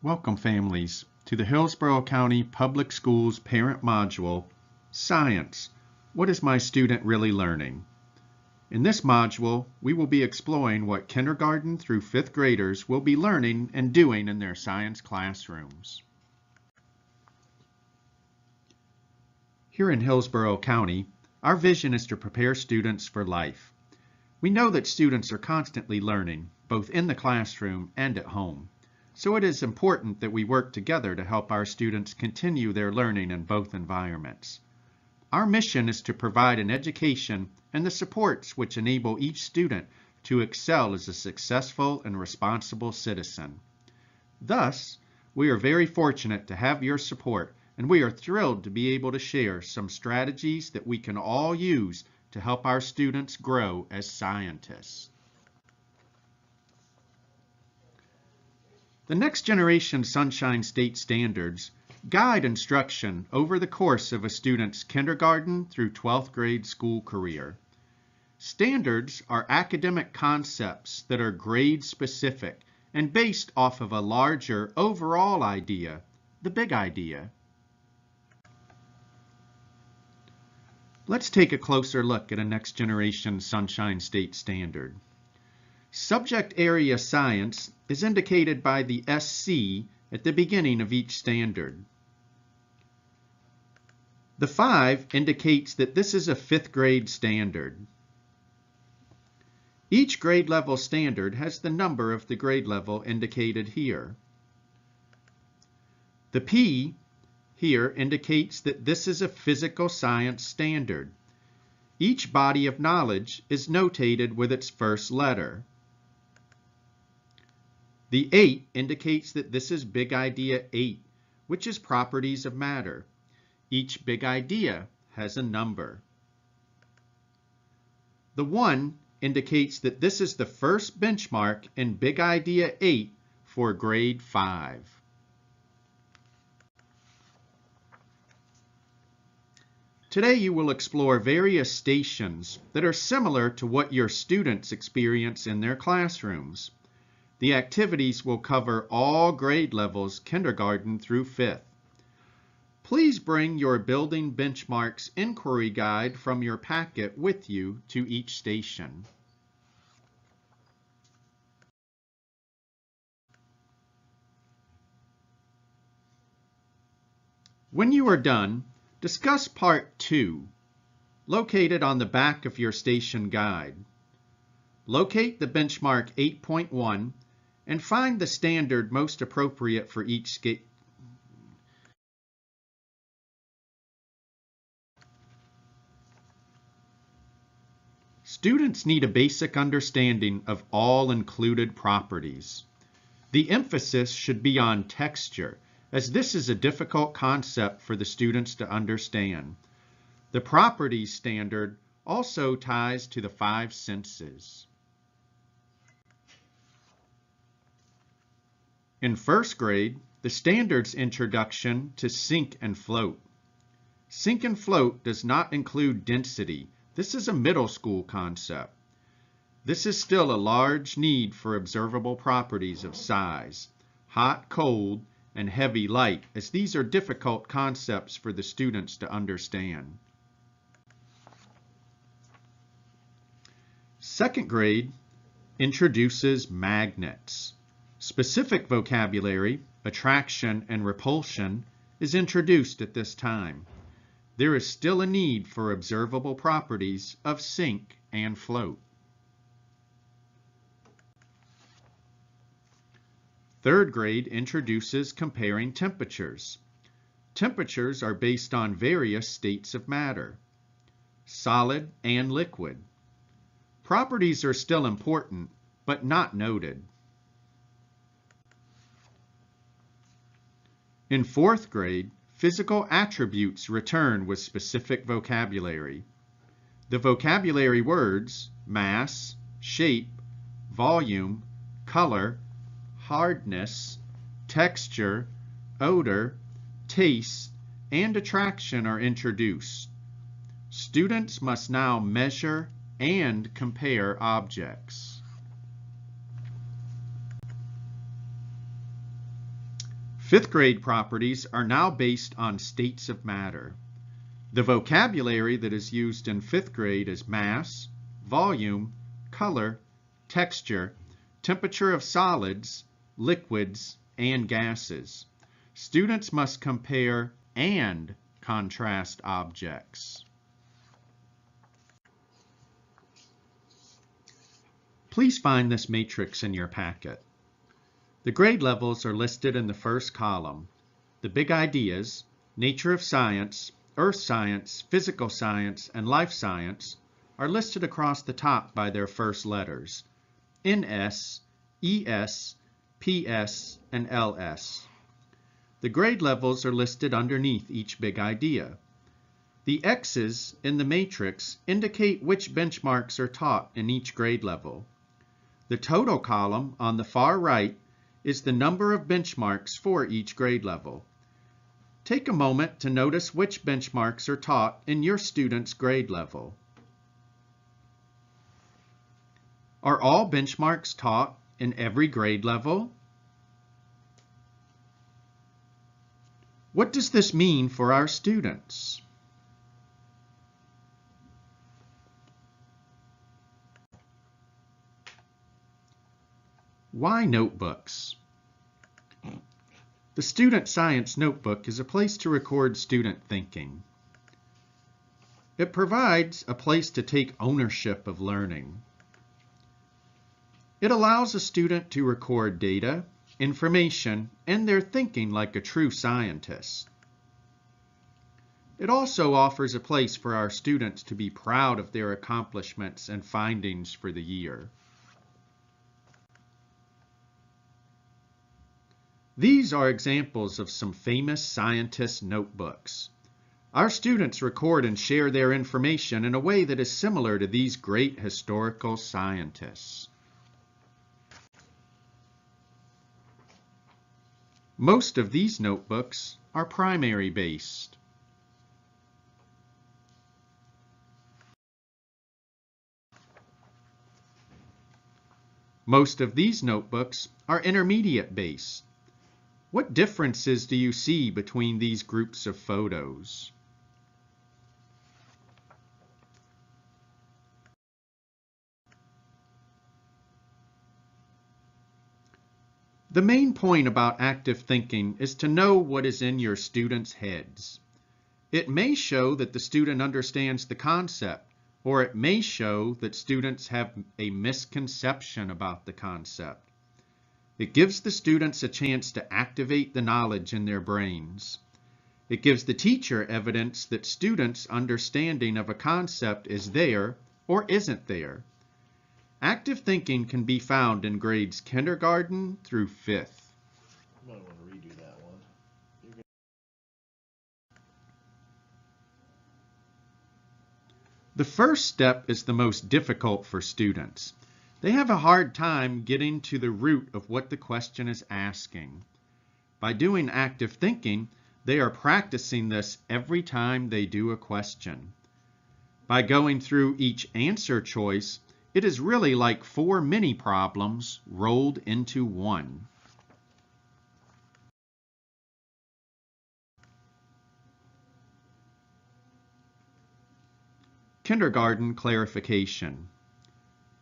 Welcome, families, to the Hillsborough County Public Schools Parent Module, Science. What is my student really learning? In this module, we will be exploring what kindergarten through 5th graders will be learning and doing in their science classrooms. Here in Hillsborough County, our vision is to prepare students for life. We know that students are constantly learning, both in the classroom and at home. So it is important that we work together to help our students continue their learning in both environments. Our mission is to provide an education and the supports which enable each student to excel as a successful and responsible citizen. Thus, we are very fortunate to have your support, and we are thrilled to be able to share some strategies that we can all use to help our students grow as scientists. The Next Generation Sunshine State Standards guide instruction over the course of a student's kindergarten through 12th grade school career. Standards are academic concepts that are grade-specific and based off of a larger overall idea, the big idea. Let's take a closer look at a Next Generation Sunshine State Standard. Subject area science is indicated by the SC at the beginning of each standard. The 5 indicates that this is a 5th grade standard. Each grade level standard has the number of the grade level indicated here. The P here indicates that this is a physical science standard. Each body of knowledge is notated with its first letter. The 8 indicates that this is Big Idea 8, which is properties of matter. Each big idea has a number. The 1 indicates that this is the first benchmark in Big Idea 8 for grade 5. Today you will explore various stations that are similar to what your students experience in their classrooms. The activities will cover all grade levels, kindergarten through 5th. Please bring your Building Benchmarks inquiry guide from your packet with you to each station. When you are done, discuss Part 2, located on the back of your station guide. Locate the benchmark 8.1 and find the standard most appropriate for each state. Students need a basic understanding of all included properties. The emphasis should be on texture, as this is a difficult concept for the students to understand. The properties standard also ties to the 5 senses. In 1st grade, the standard's introduction to sink and float. Sink and float does not include density. This is a middle school concept. This is still a large need for observable properties of size, hot, cold, and heavy, light, as these are difficult concepts for the students to understand. 2nd grade introduces magnets. Specific vocabulary, attraction and repulsion, is introduced at this time. There is still a need for observable properties of sink and float. 3rd grade introduces comparing temperatures. Temperatures are based on various states of matter, solid and liquid. Properties are still important, but not noted. In 4th grade, physical attributes return with specific vocabulary. The vocabulary words mass, shape, volume, color, hardness, texture, odor, taste, and attraction are introduced. Students must now measure and compare objects. Fifth grade properties are now based on states of matter. The vocabulary that is used in fifth grade is mass, volume, color, texture, temperature of solids, liquids, and gases. Students must compare and contrast objects. Please find this matrix in your packet. The grade levels are listed in the first column. The big ideas, nature of science, earth science, physical science, and life science, are listed across the top by their first letters: NS, ES, PS, and LS. The grade levels are listed underneath each big idea. The X's in the matrix indicate which benchmarks are taught in each grade level. The total column on the far right is the number of benchmarks for each grade level. Take a moment to notice which benchmarks are taught in your student's grade level. Are all benchmarks taught in every grade level? What does this mean for our students? Why notebooks? The Student Science Notebook is a place to record student thinking. It provides a place to take ownership of learning. It allows a student to record data, information, and their thinking like a true scientist. It also offers a place for our students to be proud of their accomplishments and findings for the year. These are examples of some famous scientists' notebooks. Our students record and share their information in a way that is similar to these great historical scientists. Most of these notebooks are primary-based. Most of these notebooks are intermediate-based. What differences do you see between these groups of photos? The main point about active thinking is to know what is in your students' heads. It may show that the student understands the concept, or it may show that students have a misconception about the concept. It gives the students a chance to activate the knowledge in their brains. It gives the teacher evidence that students' understanding of a concept is there or isn't there. Active thinking can be found in grades kindergarten through 5th. You might want to redo that one. The first step is the most difficult for students. They have a hard time getting to the root of what the question is asking. By doing active thinking, they are practicing this every time they do a question. By going through each answer choice, it is really like 4 mini problems rolled into one. Kindergarten clarification.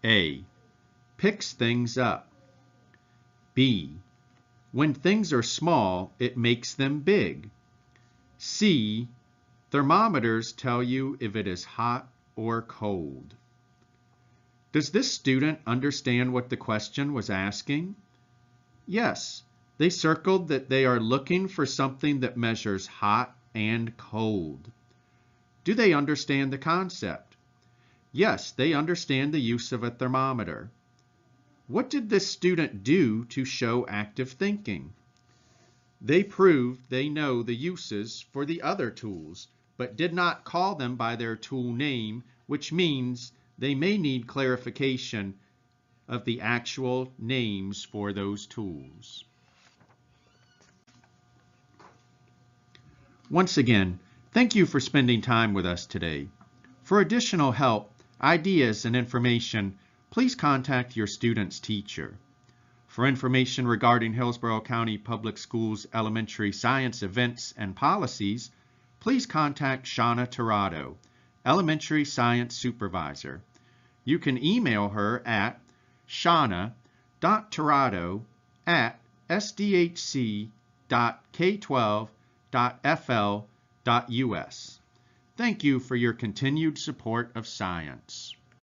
A. Picks things up. B. When things are small, it makes them big. C. Thermometers tell you if it is hot or cold. Does this student understand what the question was asking? Yes, they circled that they are looking for something that measures hot and cold. Do they understand the concept? Yes, they understand the use of a thermometer. What did this student do to show active thinking? They proved they know the uses for the other tools, but did not call them by their tool name, which means they may need clarification of the actual names for those tools. Once again, thank you for spending time with us today. For additional help, ideas, and information, please contact your student's teacher. For information regarding Hillsborough County Public Schools elementary science events and policies, please contact Shauna Tirado, Elementary Science Supervisor. You can email her at shauna.tirado@sdhc.k12.fl.us. Thank you for your continued support of science.